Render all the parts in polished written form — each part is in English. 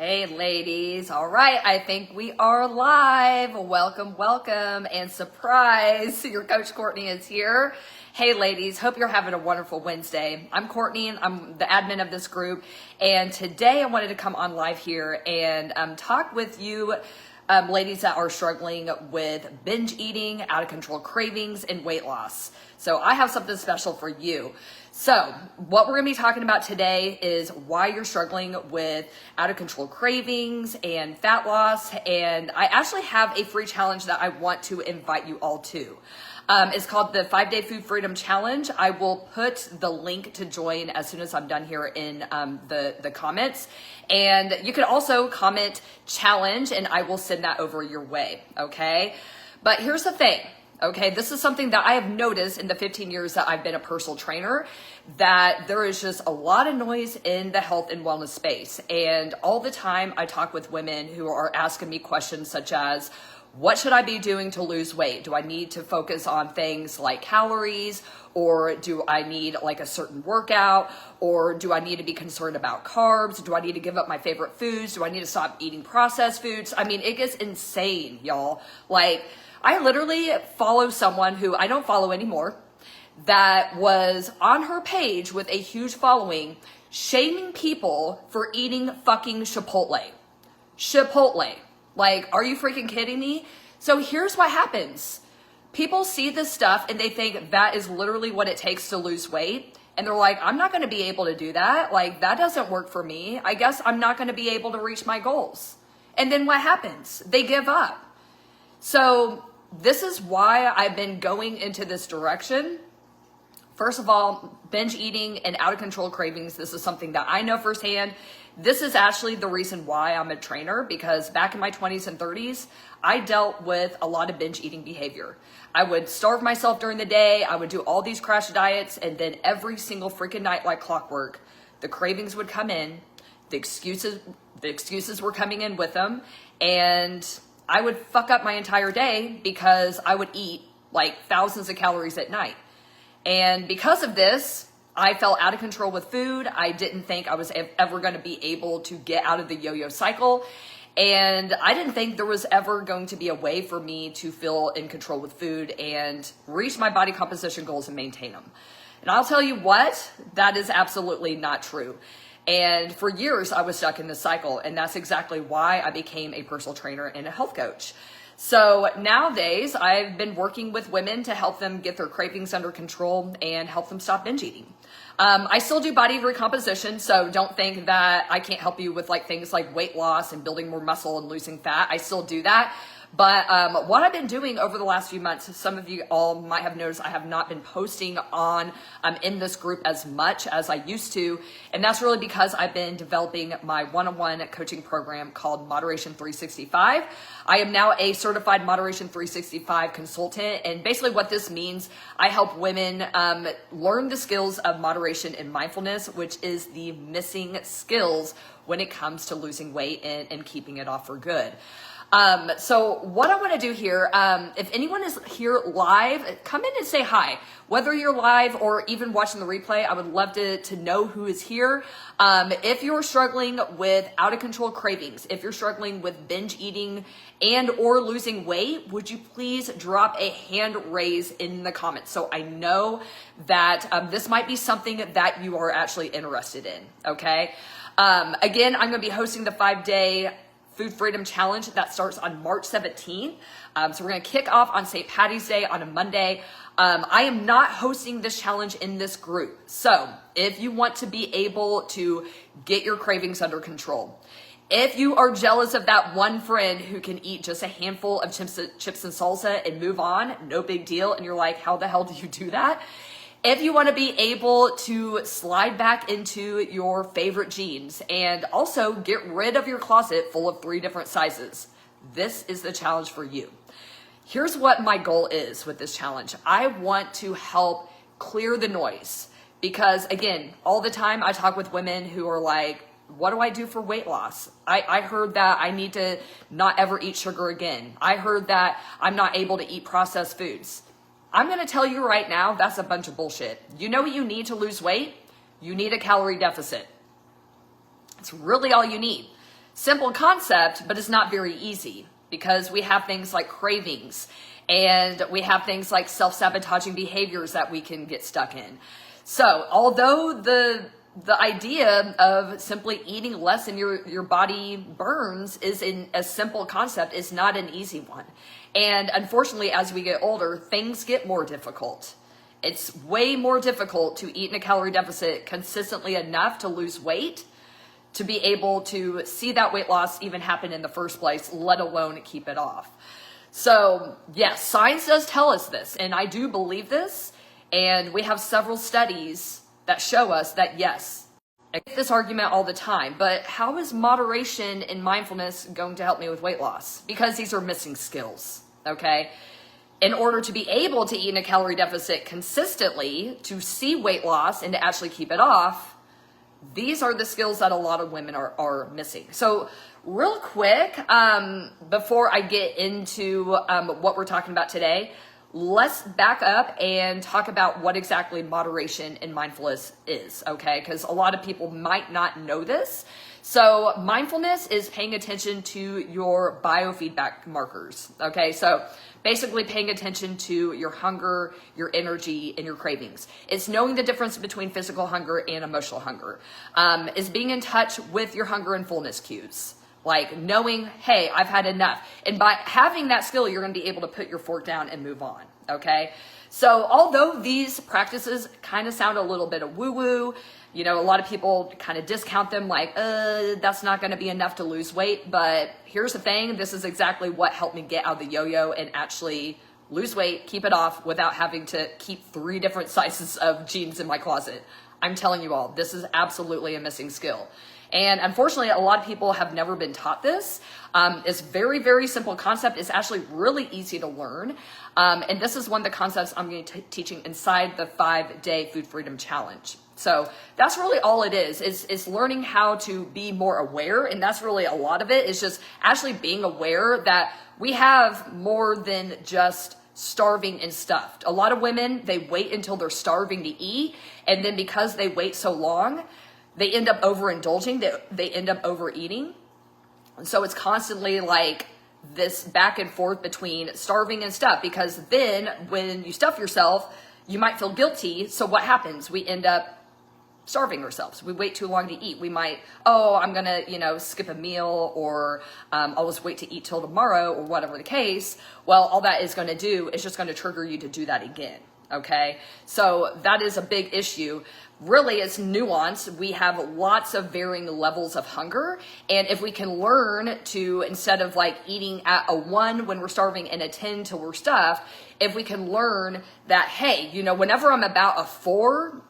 Hey ladies, all right, I think we are live. Welcome, welcome, and surprise, your coach Courtney is here. Hey ladies, hope you're having a wonderful Wednesday. I'm Courtney, and I'm the admin of this group, and today I wanted to come on live here and talk with you ladies that are struggling with binge eating, out of control cravings, and weight loss. So I have something special for you. So what we're gonna be talking about today is why you're struggling with out of control cravings and fat loss. And I actually have a free challenge that I want to invite you all to. It's called the 5-Day Food Freedom Challenge. I will put the link to join as soon as I'm done here in the comments. And you can also comment challenge and I will send that over your way, okay? But here's the thing. Okay, this is something that I have noticed in the 15 years that I've been a personal trainer, that there is just a lot of noise in the health and wellness space. And all the time I talk with women who are asking me questions such as, what should I be doing to lose weight? Do I need to focus on things like calories, or do I need like a certain workout, or do I need to be concerned about carbs? Do I need to give up my favorite foods? Do I need to stop eating processed foods? I mean, it gets insane, y'all. Like, I literally follow someone who I don't follow anymore that was on her page with a huge following shaming people for eating fucking Chipotle. Chipotle. Like, are you freaking kidding me? So here's what happens. People see this stuff and they think that is literally what it takes to lose weight. And they're like, I'm not going to be able to do that. Like, that doesn't work for me. I guess I'm not going to be able to reach my goals. And then what happens? They give up. So this is why I've been going into this direction. First of all, binge eating and out of control cravings. This is something that I know firsthand. This is actually the reason why I'm a trainer, because back in my 20s and 30s, I dealt with a lot of binge eating behavior. I would starve myself during the day. I would do all these crash diets. And then every single freaking night, like clockwork, the cravings would come in. The excuses were coming in with them. And I would fuck up my entire day because I would eat like thousands of calories at night. And because of this, I felt out of control with food. I didn't think I was ever going to be able to get out of the yo-yo cycle. And I didn't think there was ever going to be a way for me to feel in control with food and reach my body composition goals and maintain them. And I'll tell you what, that is absolutely not true. And for years, I was stuck in this cycle. And that's exactly why I became a personal trainer and a health coach. So nowadays, I've been working with women to help them get their cravings under control and help them stop binge eating. I still do body recomposition, so don't think that I can't help you with like things like weight loss and building more muscle and losing fat. I still do that. But what I've been doing over the last few months, some of you all might have noticed I have not been posting on in this group as much as I used to. And that's really because I've been developing my one-on-one coaching program called Moderation 365. I am now a certified Moderation 365 consultant. And basically what this means, I help women learn the skills of moderation and mindfulness, which is the missing skills when it comes to losing weight and keeping it off for good. So what I want to do here, if anyone is here live, come in and say hi. Whether you're live or even watching the replay, I would love to know who is here. If you're struggling with out of control cravings, if you're struggling with binge eating and or losing weight, would you please drop a hand raise in the comments so I know that this might be something that you are actually interested in, okay? Again, I'm going to be hosting the 5-Day Food Freedom Challenge that starts on March 17th. So we're going to kick off on St. Patty's Day on a Monday. I am not hosting this challenge in this group. So if you want to be able to get your cravings under control, if you are jealous of that one friend who can eat just a handful of chips and salsa and move on, no big deal, and you're like, how the hell do you do that? If you want to be able to slide back into your favorite jeans and also get rid of your closet full of 3 different sizes, this is the challenge for you. Here's what my goal is with this challenge. I want to help clear the noise because, again, all the time I talk with women who are like, what do I do for weight loss? I heard that I need to not ever eat sugar again. I heard that I'm not able to eat processed foods. I'm going to tell you right now, that's a bunch of bullshit. You know what you need to lose weight? You need a calorie deficit. It's really all you need. Simple concept, but it's not very easy because we have things like cravings and we have things like self-sabotaging behaviors that we can get stuck in. So although the idea of simply eating less than your body burns is a simple concept, is not an easy one. And unfortunately, as we get older, things get more difficult. It's way more difficult to eat in a calorie deficit consistently enough to lose weight, to be able to see that weight loss even happen in the first place, let alone keep it off. So yes, science does tell us this, and I do believe this, and we have several studies that show us that yes, I get this argument all the time, but how is moderation and mindfulness going to help me with weight loss? Because these are missing skills, okay? In order to be able to eat in a calorie deficit consistently, to see weight loss and to actually keep it off, these are the skills that a lot of women are missing. So real quick, before I get into what we're talking about today, let's back up and talk about what exactly moderation and mindfulness is, okay? Because a lot of people might not know this. So mindfulness is paying attention to your biofeedback markers, okay? So basically paying attention to your hunger, your energy, and your cravings. It's knowing the difference between physical hunger and emotional hunger. It's being in touch with your hunger and fullness cues. Like knowing, hey, I've had enough. And by having that skill, you're going to be able to put your fork down and move on, okay? So although these practices kind of sound a little bit of woo-woo, you know, a lot of people kind of discount them like, that's not going to be enough to lose weight. But here's the thing. This is exactly what helped me get out of the yo-yo and actually lose weight, keep it off without having to keep 3 different sizes of jeans in my closet. I'm telling you all, this is absolutely a missing skill. And unfortunately, a lot of people have never been taught this. It's very, very simple concept. It's actually really easy to learn. And this is one of the concepts I'm going to be teaching inside the 5-day Food Freedom Challenge. So that's really all it is learning how to be more aware. And that's really a lot of it, is just actually being aware that we have more than just starving and stuffed. A lot of women, they wait until they're starving to eat. And then because they wait so long, they end up overindulging, they end up overeating. And so it's constantly like this back and forth between starving and stuff, because then when you stuff yourself, you might feel guilty. So what happens? We end up starving ourselves. We wait too long to eat. We might, I'm going to, skip a meal, or I'll just wait to eat till tomorrow, or whatever the case. Well, all that is going to do is just going to trigger you to do that again. Okay. So that is a big issue. Really, it's nuance. We have lots of varying levels of hunger. And if we can learn to, instead of like eating at a 1 when we're starving and a 10 till we're stuffed, if we can learn that, hey, whenever I'm about a 4,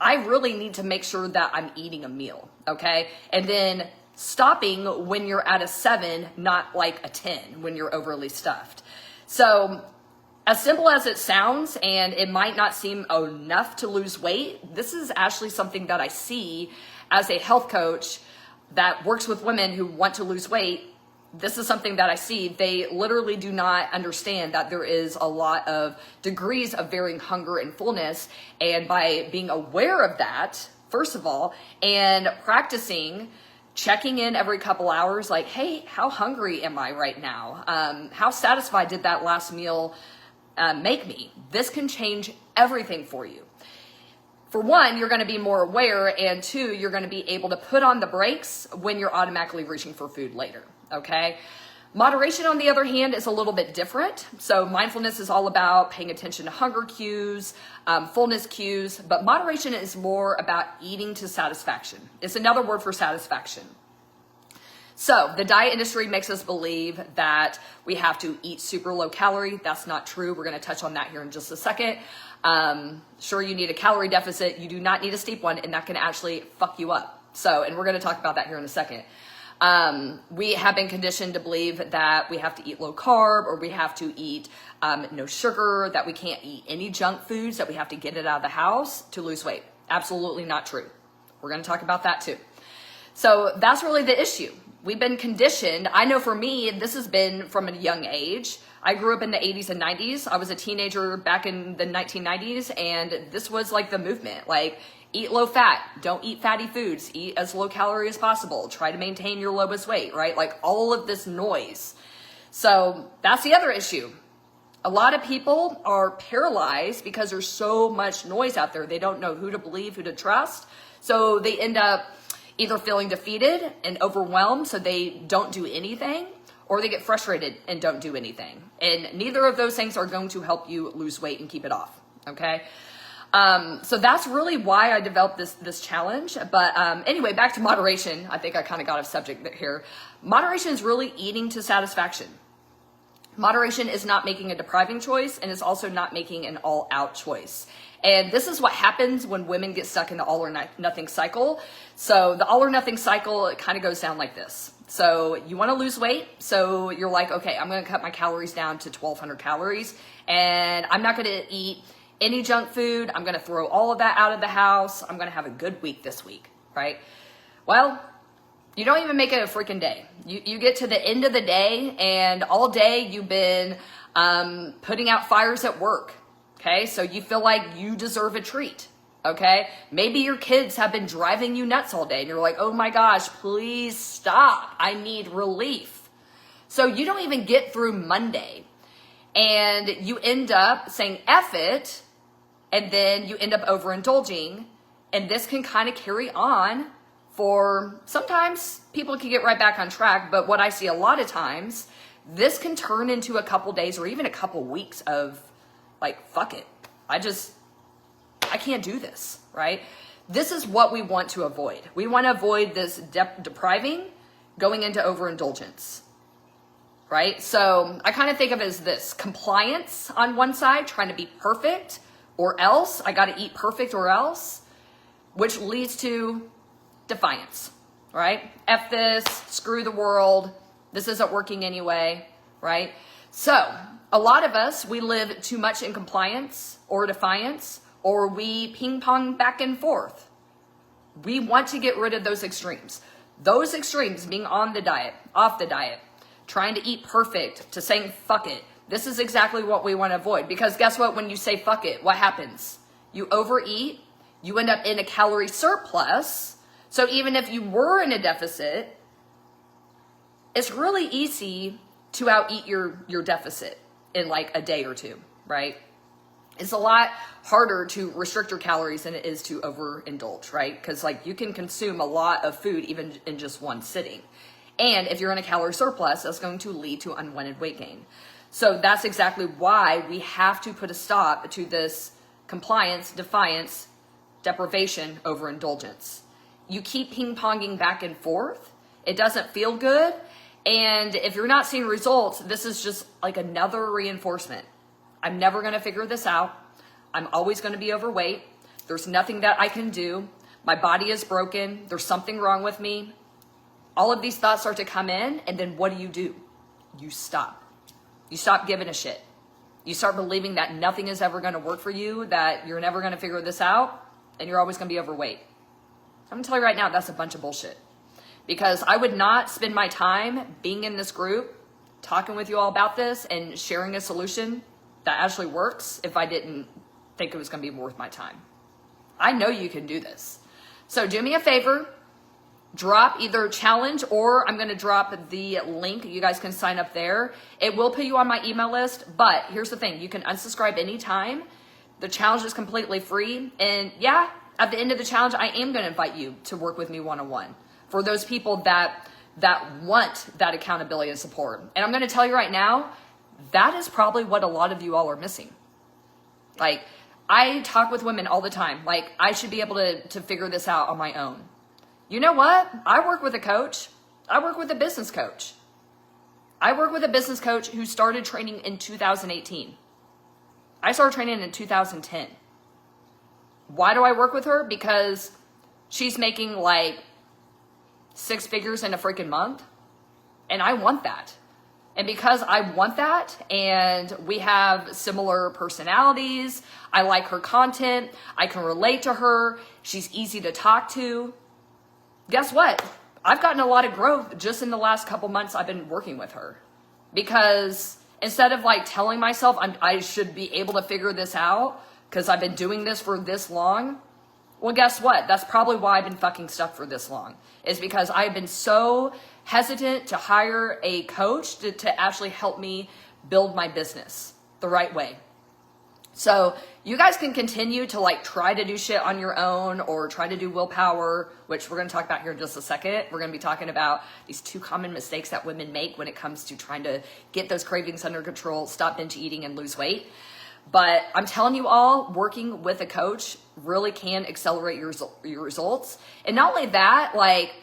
I really need to make sure that I'm eating a meal. Okay. And then stopping when you're at a 7, not like a 10 when you're overly stuffed. So as simple as it sounds, and it might not seem enough to lose weight, this is actually something that I see as a health coach that works with women who want to lose weight. This is something that I see. They literally do not understand that there is a lot of degrees of varying hunger and fullness. And by being aware of that, first of all, and practicing checking in every couple hours, like, hey, how hungry am I right now? How satisfied did that last meal make me? This can change everything for you. For 1, you're going to be more aware, and 2, you're going to be able to put on the brakes when you're automatically reaching for food later. Okay. Moderation, on the other hand, is a little bit different. So mindfulness is all about paying attention to hunger cues, fullness cues, but moderation is more about eating to satisfaction. It's another word for satisfaction. So the diet industry makes us believe that we have to eat super low calorie. That's not true. We're going to touch on that here in just a second. Sure, you need a calorie deficit. You do not need a steep one, and that can actually fuck you up. And we're going to talk about that here in a second. We have been conditioned to believe that we have to eat low carb, or we have to eat no sugar, that we can't eat any junk foods, that we have to get it out of the house to lose weight. Absolutely not true. We're going to talk about that too. So that's really the issue. We've been conditioned. I know for me, this has been from a young age. I grew up in the 80s and 90s. I was a teenager back in the 1990s, and this was like the movement. Like, Eat low fat. Don't eat fatty foods. Eat as low calorie as possible. Try to maintain your lowest weight, right? Like all of this noise. So that's the other issue. A lot of people are paralyzed because there's so much noise out there. They don't know who to believe, who to trust. So they end up either feeling defeated and overwhelmed, so they don't do anything, or they get frustrated and don't do anything. And neither of those things are going to help you lose weight and keep it off, okay? So that's really why I developed this challenge. But anyway, back to moderation. I think I kind of got off subject here. Moderation is really eating to satisfaction. Moderation is not making a depriving choice, and it's also not making an all-out choice. And this is what happens when women get stuck in the all or nothing cycle. So the all or nothing cycle, it kind of goes down like this. So you want to lose weight. So you're like, okay, I'm going to cut my calories down to 1,200 calories, and I'm not going to eat any junk food. I'm going to throw all of that out of the house. I'm going to have a good week this week, right? Well, you don't even make it a freaking day. You get to the end of the day, and all day you've been putting out fires at work. Okay, so you feel like you deserve a treat. Okay, maybe your kids have been driving you nuts all day, and you're like, oh my gosh, please stop. I need relief. So you don't even get through Monday, and you end up saying F it, and then you end up overindulging, and this can kind of carry on for, sometimes people can get right back on track, but what I see a lot of times, this can turn into a couple days or even a couple weeks of like, fuck it. I can't do this, right? This is what we want to avoid. We want to avoid this depriving going into overindulgence, right? So I kind of think of it as this: compliance on one side, trying to be perfect, or else I got to eat perfect or else, which leads to defiance, right? F this, screw the world, this isn't working anyway, right? So a lot of us, we live too much in compliance or defiance, or we ping pong back and forth. We want to get rid of those extremes. Those extremes being on the diet, off the diet, trying to eat perfect, to saying fuck it. This is exactly what we want to avoid, because guess what? When you say fuck it, what happens? You overeat, you end up in a calorie surplus. So even if you were in a deficit, it's really easy to out-eat your deficit in like a day or two, right? It's a lot harder to restrict your calories than it is to overindulge, right? Because like you can consume a lot of food even in just one sitting. And if you're in a calorie surplus, that's going to lead to unwanted weight gain. So that's exactly why we have to put a stop to this compliance, defiance, deprivation, overindulgence. You keep ping-ponging back and forth. It doesn't feel good. And if you're not seeing results, this is just like another reinforcement. I'm never going to figure this out. I'm always going to be overweight. There's nothing that I can do. My body is broken. There's something wrong with me. All of these thoughts start to come in, and then what do? You stop. You stop giving a shit. You start believing that nothing is ever going to work for you, that you're never going to figure this out, and you're always going to be overweight. I'm going to tell you right now, that's a bunch of bullshit. Because I would not spend my time being in this group, talking with you all about this, and sharing a solution that actually works if I didn't think it was going to be worth my time. I know you can do this. So do me a favor, drop either challenge, or I'm going to drop the link. You guys can sign up there. It will put you on my email list, but here's the thing. You can unsubscribe anytime. The challenge is completely free. And yeah, at the end of the challenge, I am going to invite you to work with me one-on-one for those people that want that accountability and support. And I'm going to tell you right now, that is probably what a lot of you all are missing. Like, I talk with women all the time. Like, I should be able to figure this out on my own. You know what? I work with a coach. I work with a business coach. I work with a business coach who started training in 2018. I started training in 2010. Why do I work with her? Because she's making like 6 figures in a freaking month. And I want that. And because I want that, and we have similar personalities, I like her content, I can relate to her, she's easy to talk to. Guess what? I've gotten a lot of growth just in the last couple months I've been working with her. Because instead of like telling myself I should be able to figure this out because I've been doing this for this long, Well, guess what? That's probably why I've been fucking stuck for this long, is because I've been so hesitant to hire a coach to actually help me build my business the right way. So you guys can continue to like try to do shit on your own or try to do willpower, which we're going to talk about here in just a second. We're going to be talking about these 2 common mistakes that women make when it comes to trying to get those cravings under control, stop binge eating, and lose weight. But I'm telling you all, working with a coach really can accelerate your results. And not only that, like,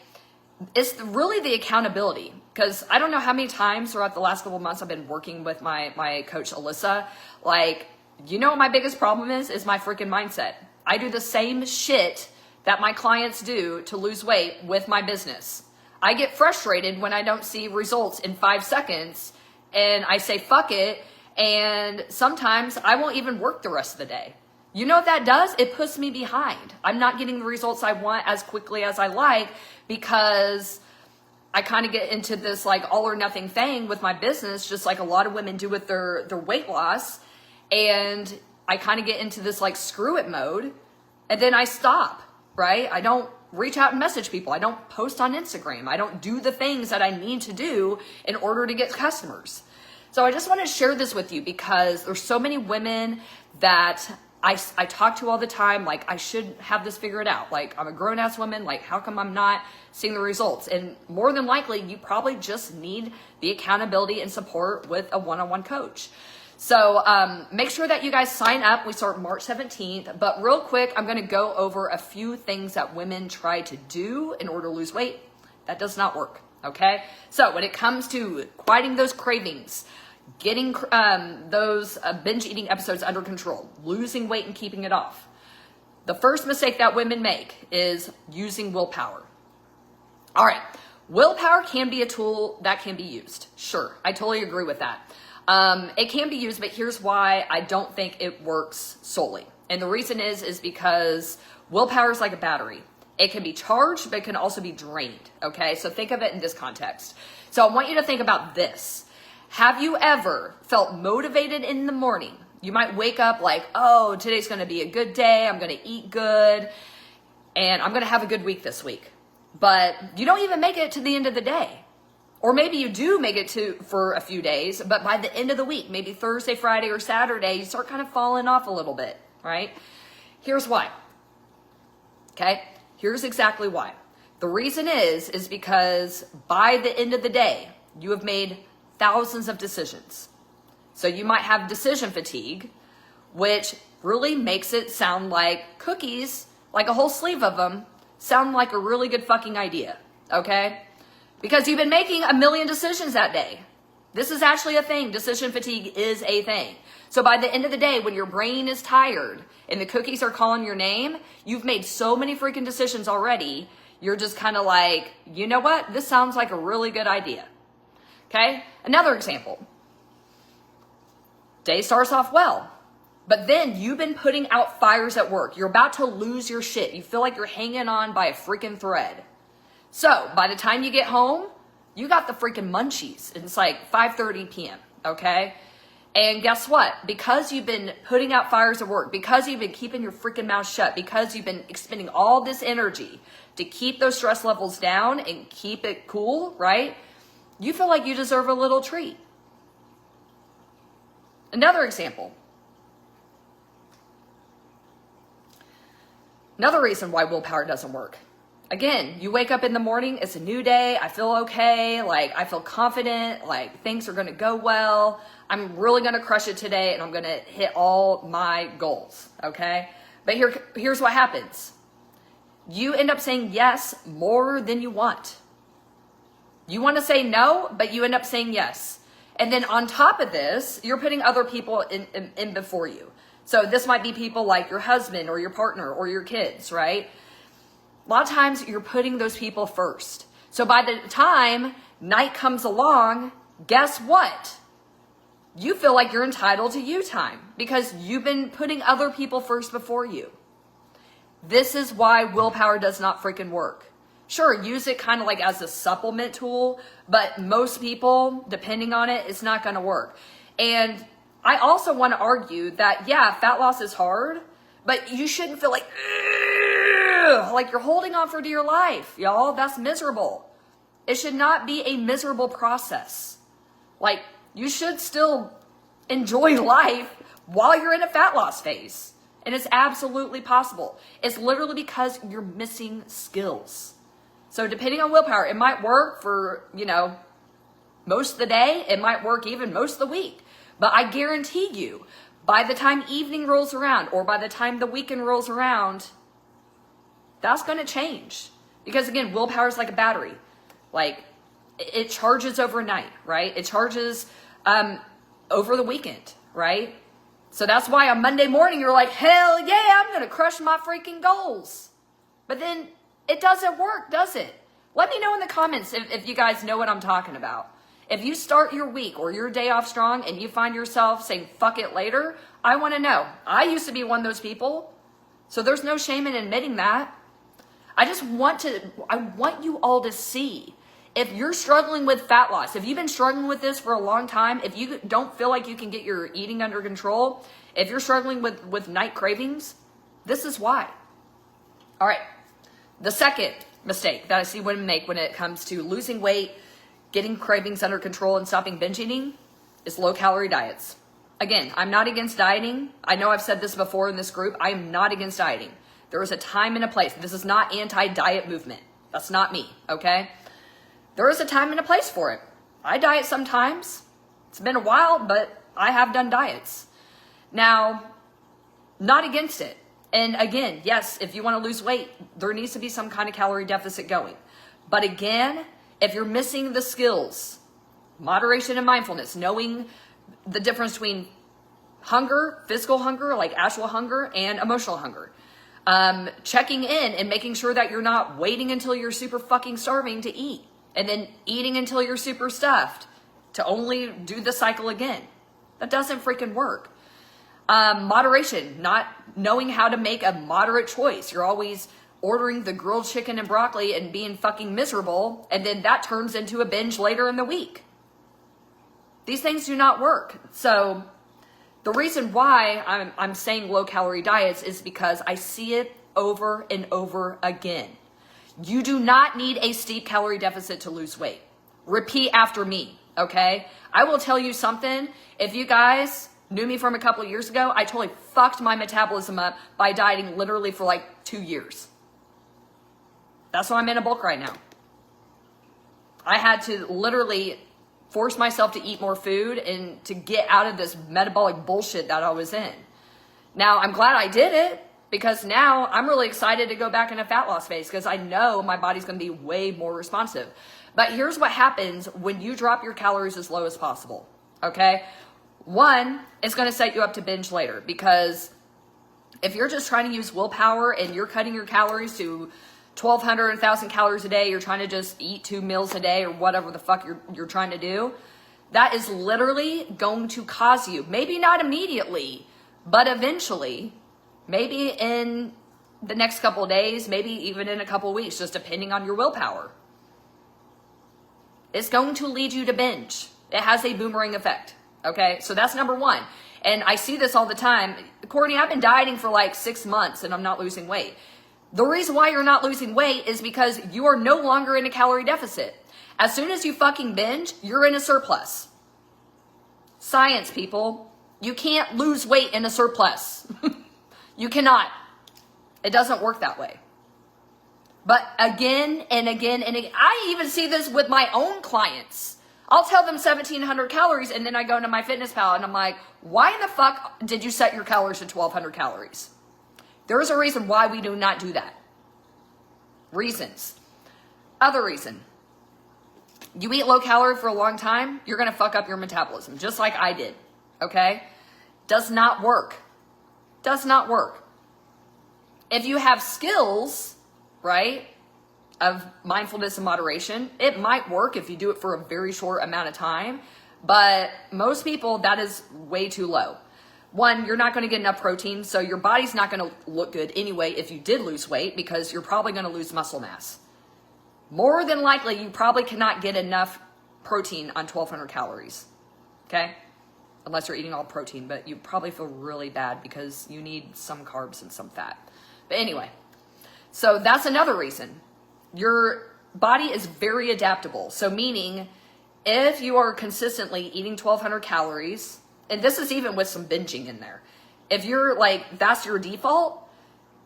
it's really the accountability. Because I don't know how many times throughout the last couple of months I've been working with my coach, Alyssa. Like, you know what my biggest problem is my freaking mindset. I do the same shit that my clients do to lose weight with my business. I get frustrated when I don't see results in 5 seconds and I say, fuck it. And sometimes I won't even work the rest of the day. You know what that does? It puts me behind. I'm not getting the results I want as quickly as I like because I kind of get into this like all or nothing thing with my business, just like a lot of women do with their weight loss. And I kind of get into this like screw it mode and then I stop, right? I don't reach out and message people. I don't post on Instagram. I don't do the things that I need to do in order to get customers. So I just want to share this with you because there's so many women that I talk to all the time. Like, I should have this figured out. Like, I'm a grown ass woman. Like, how come I'm not seeing the results? And more than likely, you probably just need the accountability and support with a one-on-one coach. So make sure that you guys sign up. We start March 17th. But real quick, I'm going to go over a few things that women try to do in order to lose weight. That does not work. Okay. So when it comes to quieting those cravings, getting those binge eating episodes under control, losing weight and keeping it off, the first mistake that women make is using willpower. All right. Willpower can be a tool that can be used. Sure. I totally agree with that. It can be used, but here's why I don't think it works solely. And the reason is because willpower is like a battery. It can be charged, but it can also be drained. Okay. So think of it in this context. So I want you to think about this. Have you ever felt motivated in the morning? You might wake up like, oh, today's going to be a good day. I'm going to eat good and I'm going to have a good week this week. But you don't even make it to the end of the day. Or maybe you do make it for a few days, but by the end of the week, maybe Thursday, Friday, or Saturday, you start kind of falling off a little bit, right? Here's why. Okay? Here's exactly why. The reason is because by the end of the day, you have made thousands of decisions. So you might have decision fatigue, which really makes it sound like cookies, like a whole sleeve of them, sound like a really good fucking idea, okay? Because you've been making a million decisions that day. This is actually a thing. Decision fatigue is a thing. So by the end of the day, when your brain is tired and the cookies are calling your name, you've made so many freaking decisions already, you're just kind of like, you know what? This sounds like a really good idea. Okay? Another example. Day starts off well, but then you've been putting out fires at work. You're about to lose your shit. You feel like you're hanging on by a freaking thread. So by the time you get home, you got the freaking munchies. It's like 5:30 p.m. Okay? And guess what? Because you've been putting out fires at work, because you've been keeping your freaking mouth shut, because you've been expending all this energy to keep those stress levels down and keep it cool, right? You feel like you deserve a little treat. Another example. Another reason why willpower doesn't work. Again, you wake up in the morning, it's a new day, I feel okay, like I feel confident, like things are gonna go well, I'm really gonna crush it today and I'm gonna hit all my goals, okay? But here's what happens. You end up saying yes more than you want. You wanna say no, but you end up saying yes. And then on top of this, you're putting other people in before you. So this might be people like your husband or your partner or your kids, right? A lot of times you're putting those people first. So by the time night comes along, guess what? You feel like you're entitled to you time because you've been putting other people first before you. This is why willpower does not freaking work. Sure, use it kind of like as a supplement tool, but most people, depending on it, it's not going to work. And I also want to argue that, yeah, fat loss is hard, but you shouldn't feel like, like you're holding on for dear life, y'all. That's miserable. It should not be a miserable process. Like, you should still enjoy life while you're in a fat loss phase. And it's absolutely possible. It's literally because you're missing skills. So depending on willpower, it might work for, most of the day. It might work even most of the week. But I guarantee you, by the time evening rolls around or by the time the weekend rolls around, that's going to change. Because again, willpower is like a battery. Like, it charges overnight, right? It charges over the weekend, right? So that's why on Monday morning, you're like, hell yeah, I'm going to crush my freaking goals. But then it doesn't work, does it? Let me know in the comments if you guys know what I'm talking about. If you start your week or your day off strong and you find yourself saying, fuck it later, I want to know. I used to be one of those people. So there's no shame in admitting that. I want you all to see, if you're struggling with fat loss, if you've been struggling with this for a long time, if you don't feel like you can get your eating under control, if you're struggling with night cravings, this is why. All right. The second mistake that I see women make when it comes to losing weight, getting cravings under control, and stopping binge eating is low-calorie diets. Again, I'm not against dieting. I know I've said this before in this group. I am not against dieting. There is a time and a place. This is not anti-diet movement. That's not me, okay? There is a time and a place for it. I diet sometimes. It's been a while, but I have done diets. Now, not against it. And again, yes, if you want to lose weight, there needs to be some kind of calorie deficit going. But again, if you're missing the skills, moderation and mindfulness, knowing the difference between hunger, physical hunger, like actual hunger, and emotional hunger, checking in and making sure that you're not waiting until you're super fucking starving to eat, and then eating until you're super stuffed to only do the cycle again. That doesn't freaking work. Moderation, not knowing how to make a moderate choice. You're always ordering the grilled chicken and broccoli and being fucking miserable, and then that turns into a binge later in the week. These things do not work. So the reason why I'm saying low-calorie diets is because I see it over and over again. You do not need a steep calorie deficit to lose weight. Repeat after me, okay? I will tell you something. If you guys knew me from a couple of years ago, I totally fucked my metabolism up by dieting literally for like 2 years. That's why I'm in a bulk right now. I had to literally force myself to eat more food and to get out of this metabolic bullshit that I was in. Now, I'm glad I did it, because now I'm really excited to go back in a fat loss phase, because I know my body's going to be way more responsive. But here's what happens when you drop your calories as low as possible, okay? One, it's going to set you up to binge later, because if you're just trying to use willpower and you're cutting your calories to 1,200, 1,000 calories a day, you're trying to just eat 2 meals a day or whatever the fuck you're trying to do, that is literally going to cause you, maybe not immediately, but eventually, maybe in the next couple of days, maybe even in a couple of weeks, just depending on your willpower, it's going to lead you to binge. It has a boomerang effect, okay? So that's number one. And I see this all the time. Courtney, I've been dieting for like 6 months and I'm not losing weight. The reason why you're not losing weight is because you are no longer in a calorie deficit. As soon as you fucking binge, you're in a surplus. Science, people. You can't lose weight in a surplus. You cannot. It doesn't work that way. But again and again and again, I even see this with my own clients. I'll tell them 1,700 calories and then I go into my fitness pal and I'm like, why in the fuck did you set your calories to 1,200 calories? There is a reason why we do not do that. Reasons. Other reason. You eat low calorie for a long time, you're going to fuck up your metabolism, just like I did. Okay? Does not work. Does not work. If you have skills, right, of mindfulness and moderation, it might work if you do it for a very short amount of time. But most people, that is way too low. One, you're not going to get enough protein, so your body's not going to look good anyway if you did lose weight, because you're probably going to lose muscle mass. More than likely, you probably cannot get enough protein on 1,200 calories, okay? Unless you're eating all protein, but you probably feel really bad because you need some carbs and some fat. But anyway, So that's another reason. Your body is very adaptable. So meaning if you are consistently eating 1,200 calories, and this is even with some binging in there, if you're like, that's your default,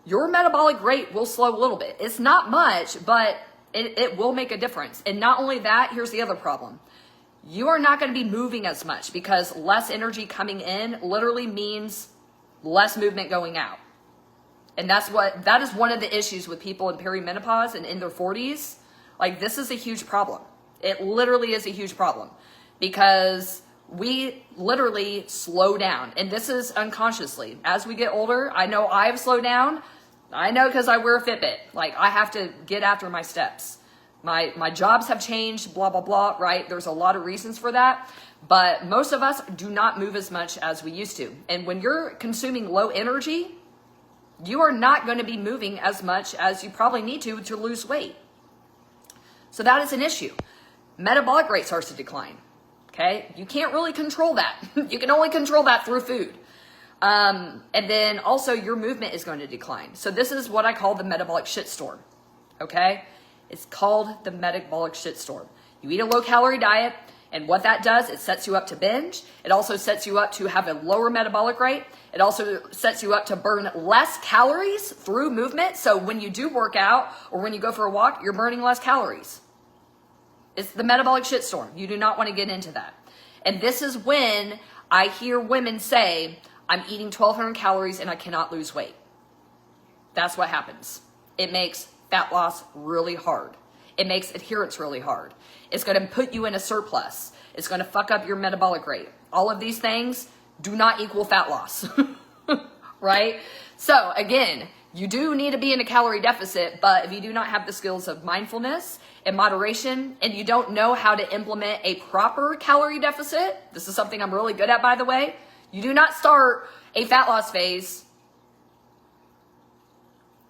your metabolic rate will slow a little bit. It's not much, but it will make a difference. And not only that, here's the other problem. You are not going to be moving as much because less energy coming in literally means less movement going out. And that is one of the issues with people in perimenopause and in their 40s. Like, this is a huge problem. It literally is a huge problem because we literally slow down. And this is unconsciously. As we get older, I know I've slowed down. I know because I wear a Fitbit. Like, I have to get after my steps. My jobs have changed, blah, blah, blah, right? There's a lot of reasons for that. But most of us do not move as much as we used to. And when you're consuming low energy, you are not going to be moving as much as you probably need to lose weight. So that is an issue. Metabolic rate starts to decline. Okay? You can't really control that. You can only control that through food. And then also your movement is going to decline. So this is what I call the metabolic shitstorm. Okay? It's called the metabolic shitstorm. You eat a low calorie diet, and what that does, it sets you up to binge. It also sets you up to have a lower metabolic rate. It also sets you up to burn less calories through movement. So when you do work out or when you go for a walk, you're burning less calories. It's the metabolic shitstorm. You do not want to get into that. And this is when I hear women say, I'm eating 1,200 calories and I cannot lose weight. That's what happens. It makes fat loss really hard. It makes adherence really hard. It's going to put you in a surplus. It's going to fuck up your metabolic rate. All of these things do not equal fat loss, right? So again, you do need to be in a calorie deficit, but if you do not have the skills of mindfulness and moderation, and you don't know how to implement a proper calorie deficit, this is something I'm really good at, by the way. You do not start a fat loss phase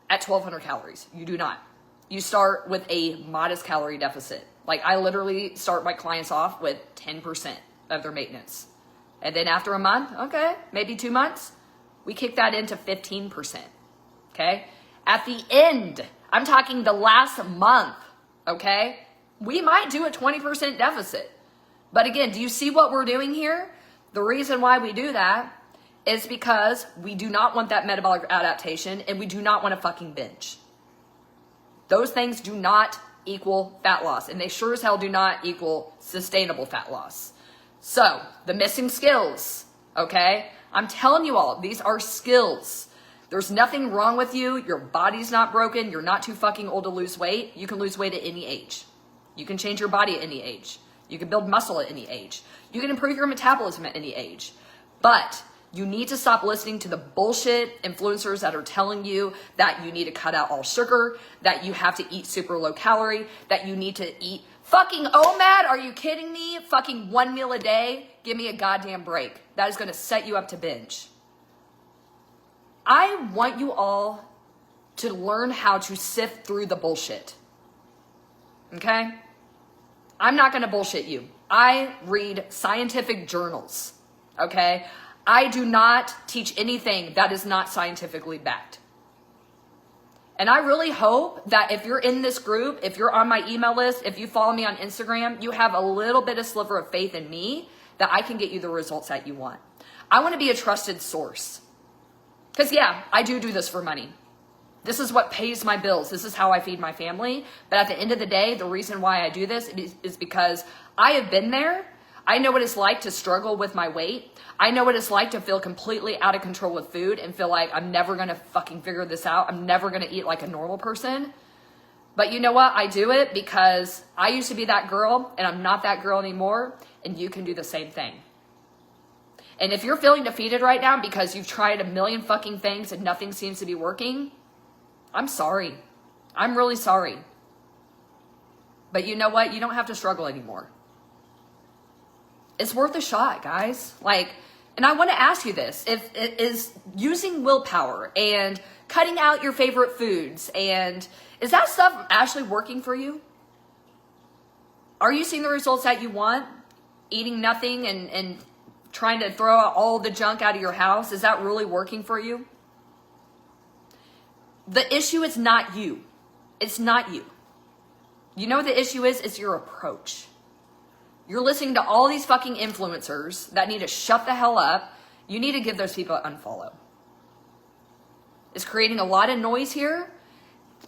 at 1,200 calories. You do not. You start with a modest calorie deficit. Like, I literally start my clients off with 10% of their maintenance. And then after a month, okay, maybe 2 months, we kick that into 15%. Okay? At the end, I'm talking the last month, okay? We might do a 20% deficit. But again, do you see what we're doing here? The reason why we do that is because we do not want that metabolic adaptation and we do not want to fucking binge. Those things do not equal fat loss, and they sure as hell do not equal sustainable fat loss. So, the missing skills, okay? I'm telling you all, these are skills. There's nothing wrong with you. Your body's not broken. You're not too fucking old to lose weight. You can lose weight at any age. You can change your body at any age. You can build muscle at any age. You can improve your metabolism at any age. But you need to stop listening to the bullshit influencers that are telling you that you need to cut out all sugar, that you have to eat super low calorie, that you need to eat fucking OMAD. Are you kidding me? Fucking 1 meal a day. Give me a goddamn break. That is going to set you up to binge. I want you all to learn how to sift through the bullshit. Okay? I'm not going to bullshit you. I read scientific journals. Okay? I do not teach anything that is not scientifically backed. And I really hope that if you're in this group, if you're on my email list, if you follow me on Instagram, you have a little bit of sliver of faith in me that I can get you the results that you want. I want to be a trusted source. Because yeah, I do this for money. This is what pays my bills. This is how I feed my family. But at the end of the day, the reason why I do this is because I have been there. I know what it's like to struggle with my weight. I know what it's like to feel completely out of control with food and feel like I'm never going to fucking figure this out. I'm never going to eat like a normal person. But you know what? I do it because I used to be that girl and I'm not that girl anymore. And you can do the same thing. And if you're feeling defeated right now because you've tried a million fucking things and nothing seems to be working, I'm sorry. I'm really sorry. But you know what? You don't have to struggle anymore. It's worth a shot, guys. Like, and I want to ask you this. If it is using willpower and cutting out your favorite foods, and is that stuff actually working for you? Are you seeing the results that you want? Eating nothing and trying to throw out all the junk out of your house? Is that really working for you? The issue is not you. It's not you. You know what the issue is? It's your approach. You're listening to all these fucking influencers that need to shut the hell up. You need to give those people an unfollow. It's creating a lot of noise here,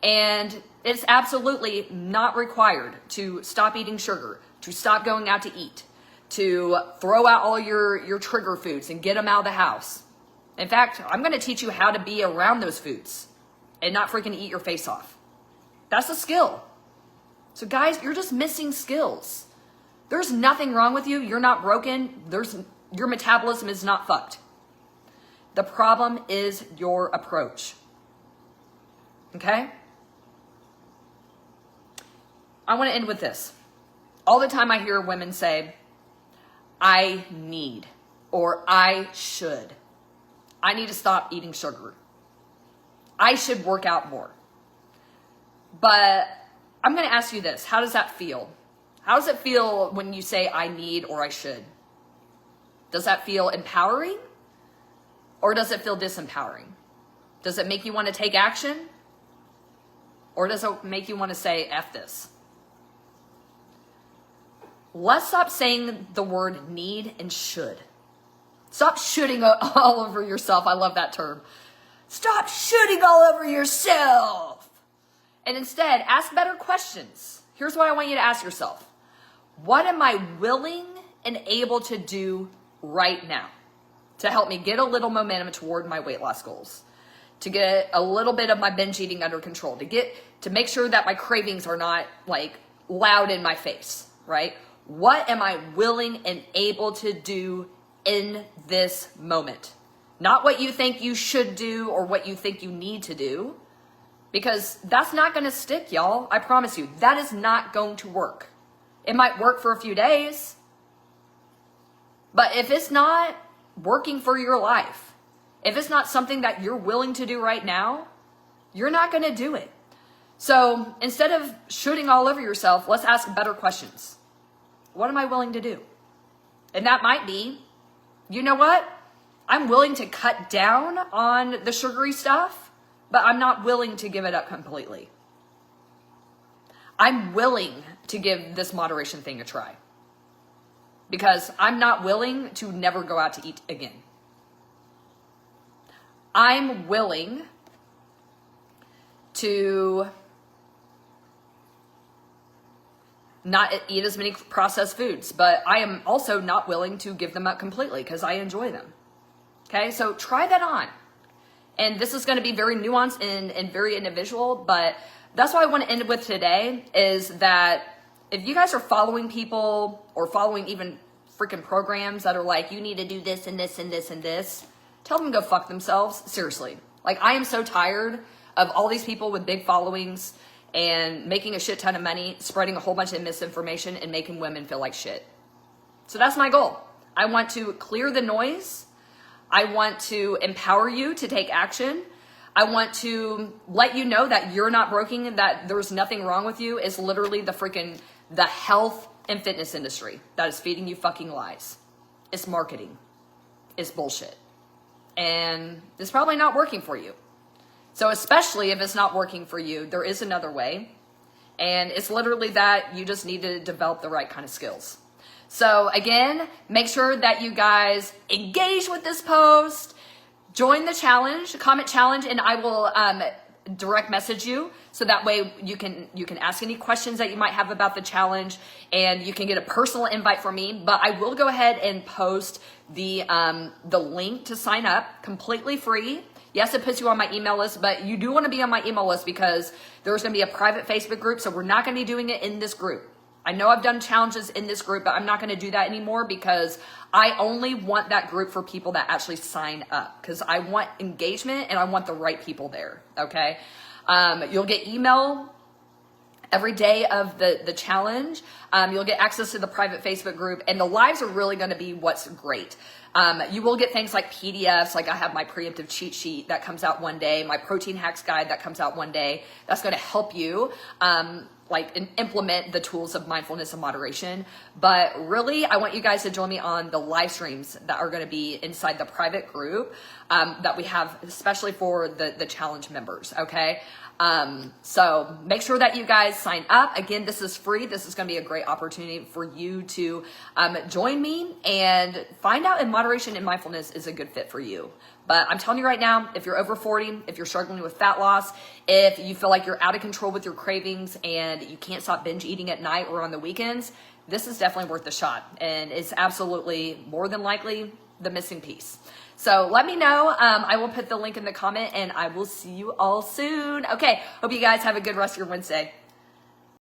and it's absolutely not required to stop eating sugar, to stop going out to eat, to throw out all your trigger foods and get them out of the house. In fact, I'm going to teach you how to be around those foods and not freaking eat your face off. That's a skill. So guys, you're just missing skills. There's nothing wrong with you. You're not broken. Your metabolism is not fucked. The problem is your approach. Okay? I want to end with this. All the time I hear women say, I need, or I should. I need to stop eating sugar. I should work out more. But I'm going to ask you this. How does that feel? How does it feel when you say I need or I should? Does that feel empowering? Or does it feel disempowering? Does it make you want to take action? Or does it make you want to say F this? Let's stop saying the word need and should. Stop shooting all over yourself. I love that term. Stop shooting all over yourself. And instead, ask better questions. Here's what I want you to ask yourself. What am I willing and able to do right now to help me get a little momentum toward my weight loss goals? To get a little bit of my binge eating under control, to make sure that my cravings are not like loud in my face, right? What am I willing and able to do in this moment? Not what you think you should do or what you think you need to do, because that's not going to stick, y'all. I promise you, that is not going to work. It might work for a few days, but if it's not working for your life, if it's not something that you're willing to do right now, you're not going to do it. So instead of shooting all over yourself, let's ask better questions. What am I willing to do? And that might be, you know what? I'm willing to cut down on the sugary stuff, but I'm not willing to give it up completely. I'm willing to give this moderation thing a try because I'm not willing to never go out to eat again. I'm willing to not eat as many processed foods, but I am also not willing to give them up completely because I enjoy them. Okay, so try that on. And this is going to be very nuanced and very individual, but that's what I want to end with today is that if you guys are following people or following even freaking programs that are like, you need to do this and this and this and this, tell them to go fuck themselves. Seriously. Like, I am so tired of all these people with big followings and making a shit ton of money, spreading a whole bunch of misinformation and making women feel like shit. So that's my goal. I want to clear the noise. I want to empower you to take action. I want to let you know that you're not broken, that there's nothing wrong with you. It's literally the health and fitness industry that is feeding you fucking lies. It's marketing. It's bullshit. And it's probably not working for you. So especially if it's not working for you, there is another way. And it's literally that you just need to develop the right kind of skills. So again, make sure that you guys engage with this post, join the challenge, comment challenge, and I will direct message you. So that way you can ask any questions that you might have about the challenge, and you can get a personal invite from me. But I will go ahead and post the link to sign up completely free. Yes, it puts you on my email list, but you do want to be on my email list because there's going to be a private Facebook group. So we're not going to be doing it in this group. I know I've done challenges in this group, but I'm not going to do that anymore because I only want that group for people that actually sign up because I want engagement and I want the right people there. Okay. You'll get email every day of the challenge. You'll get access to the private Facebook group, and the lives are really going to be what's great. You will get things like PDFs, like I have my preemptive cheat sheet that comes out one day, my protein hacks guide that comes out one day. That's going to help you implement the tools of mindfulness and moderation. But really, I want you guys to join me on the live streams that are going to be inside the private group that we have, especially for the challenge members. Okay. So make sure that you guys sign up. Again, this is free. This is going to be a great opportunity for you to join me and find out if moderation and mindfulness is a good fit for you. But I'm telling you right now, if you're over 40, if you're struggling with fat loss, if you feel like you're out of control with your cravings and you can't stop binge eating at night or on the weekends, this is definitely worth the shot. And it's absolutely more than likely the missing piece. So let me know. I will put the link in the comment and I will see you all soon. Okay. Hope you guys have a good rest of your Wednesday.